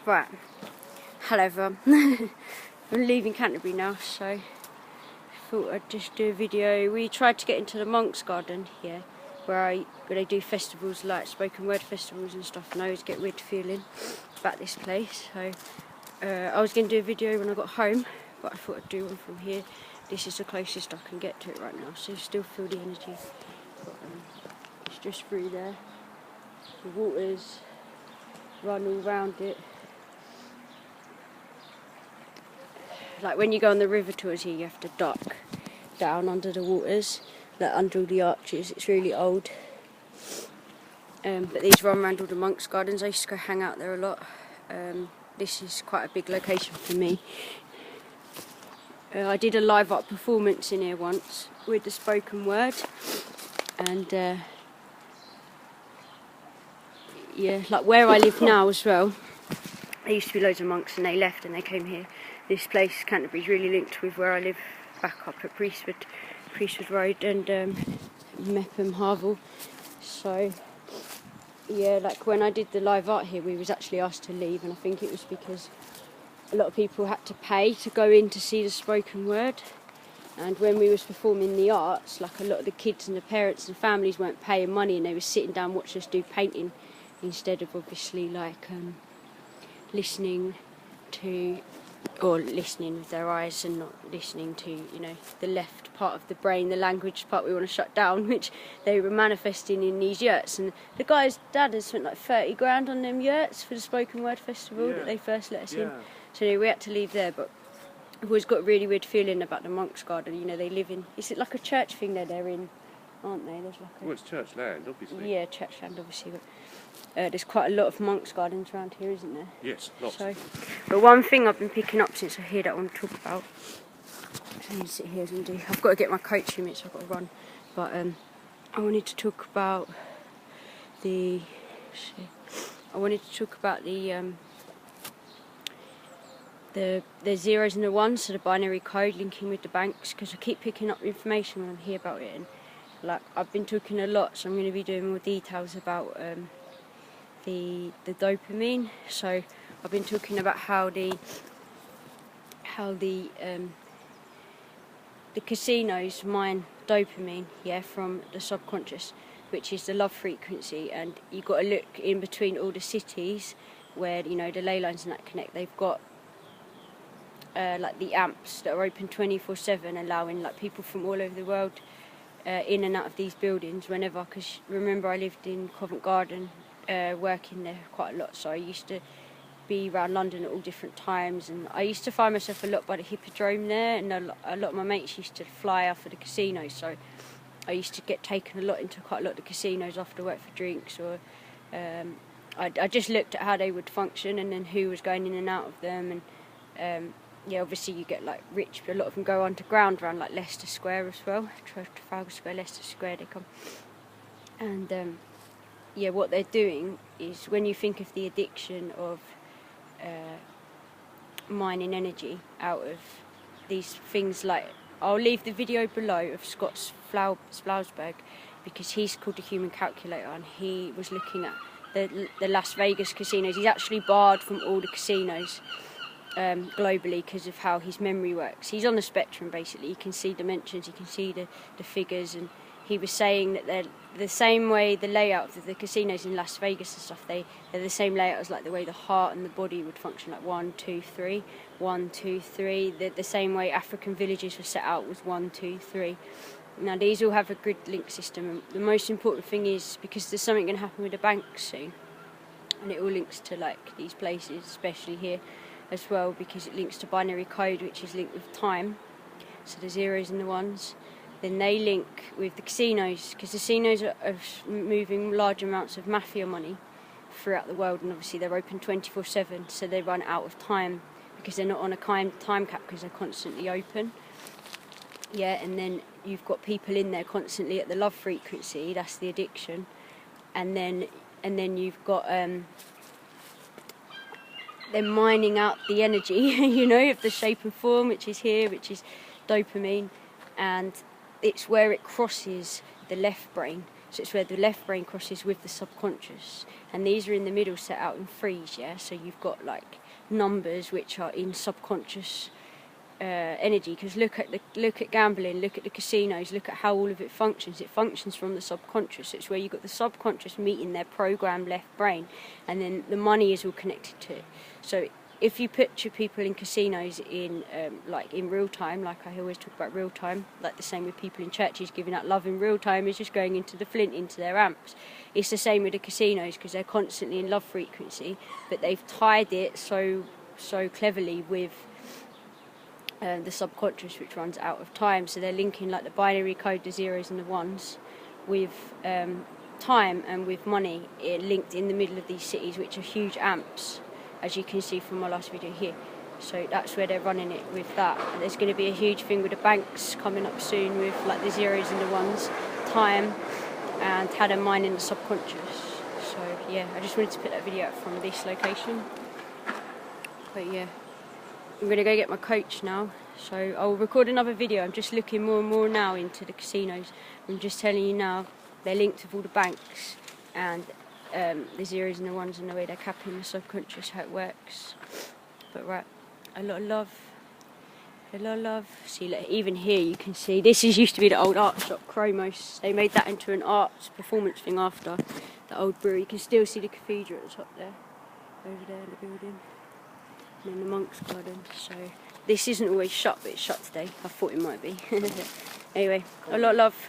Right, hello everyone. I'm leaving Canterbury now, so I thought I'd just do a video. We tried to get into the Monk's Garden here, where they do festivals like spoken word festivals and stuff, and I always get weird feeling about this place. So I was going to do a video when I got home, but I thought I'd do one from here. This is the closest I can get to it right now, so you still feel the energy. But, it's just through there. The waters run all around it. Like when you go on the river tours here, you have to duck down under the waters, like under all the arches. It's really old. But these run around all the monks' gardens. I used to go hang out there a lot. This is quite a big location for me. I did a live art performance in here once with the spoken word, and yeah, like where I live now as well, there used to be loads of monks and they left and they came here. This place, Canterbury, is really linked with where I live back up at Priestwood Road and Mepham Harville. So yeah, like when I did the live art here, we was actually asked to leave, and I think it was because a lot of people had to pay to go in to see the spoken word. And when we was performing the arts, like a lot of the kids and the parents and families weren't paying money, and they were sitting down watching us do painting instead of obviously like listening with their eyes and not listening to, you know, the left part of the brain, the language part we want to shut down, which they were manifesting in these yurts. And the guy's dad has spent like 30 grand on them yurts for the spoken word festival that they first let us in. So anyway, we had to leave there, but I've always got a really weird feeling about the Monk's Garden. You know, they live in, is it like a church thing they're in, aren't they? There's like well, it's church land, obviously. Yeah, church land, obviously, but there's quite a lot of monks' gardens around here, isn't there? Yes, lots. So, but one thing I've been picking up since I hear that I want to talk about, I need to sit here and do. I've got to get my coach in, so I've got to run. But I wanted to talk about the zeros and the ones, so the binary code linking with the banks, because I keep picking up information when I hear about it, and like I've been talking a lot, so I'm going to be doing more details about the dopamine. So I've been talking about how the casinos mine dopamine, from the subconscious, which is the love frequency, and you've got to look in between all the cities where, you know, the ley lines and that connect. They've got like the amps that are open 24/7, allowing like people from all over the world in and out of these buildings whenever. Because remember, I lived in Covent Garden, working there quite a lot, so I used to be around London at all different times, and I used to find myself a lot by the Hippodrome there, and a lot of my mates used to fly off of the casinos, so I used to get taken a lot into quite a lot of the casinos after work for drinks, or I just looked at how they would function and then who was going in and out of them. And yeah, obviously you get like rich, but a lot of them go underground around like Leicester Square as well, Trafalgar Square, Leicester Square, they come. And yeah, what they're doing is, when you think of the addiction of mining energy out of these things, like I'll leave the video below of Scott Flausberg, because he's called the Human Calculator, and he was looking at the Las Vegas casinos. He's actually barred from all the casinos globally because of how his memory works. He's on the spectrum, basically. You can see dimensions, you can see the figures, and he was saying that they're the same way, the layout of the casinos in Las Vegas and stuff, they're the same layout as like the way the heart and the body would function, like 1, 2, 3, 1, 2, 3. The same way African villages were set out was 1, 2, 3. Now these all have a grid link system, and the most important thing is, because there's something going to happen with the banks soon, and it all links to like these places, especially here as well, because it links to binary code, which is linked with time, so the zeros and the ones. Then they link with the casinos, because the casinos are moving large amounts of mafia money throughout the world, and obviously they're open 24/7, so they run out of time because they're not on a time cap, because they're constantly open. Yeah, and then you've got people in there constantly at the love frequency, that's the addiction, and then you've got they're mining out the energy, you know, of the shape and form, which is here, which is dopamine, and it's where it crosses the left brain So it's where the left brain crosses with the subconscious, and these are in the middle set out in threes, yeah? So you've got like numbers which are in subconscious energy, because look at gambling, look at the casinos, look at how all of it functions. It functions from the subconscious. It's where you've got the subconscious meeting their programmed left brain, and then the money is all connected to it. So if you picture people in casinos in like in real time, like I always talk about real time, like the same with people in churches giving out love in real time, is just going into the flint, into their amps. It's the same with the casinos, because they're constantly in love frequency, but they've tied it so cleverly with the subconscious, which runs out of time. So they're linking like the binary code, the zeros and the ones, with time and with money linked in the middle of these cities, which are huge amps, as you can see from my last video here. So that's where they're running it with that. And there's going to be a huge thing with the banks coming up soon with like the zeros and the ones, time, and how they're mining the subconscious. So yeah, I just wanted to put that video out from this location. But yeah, I'm going to go get my coach now, so I'll record another video. I'm just looking more and more now into the casinos. I'm just telling you now, they're linked with all the banks and the zeros and the ones, and the way they're capping the subconscious, how it works. But right, a lot of love, a lot of love. See, like, even here you can see, this used to be the old art shop, Chromos. They made that into an arts performance thing after the old brewery. You can still see the cathedral at the top there, over there in the building. And then the monk's garden. So this isn't always shut, but it's shut today. I thought it might be. Anyway, a lot of love.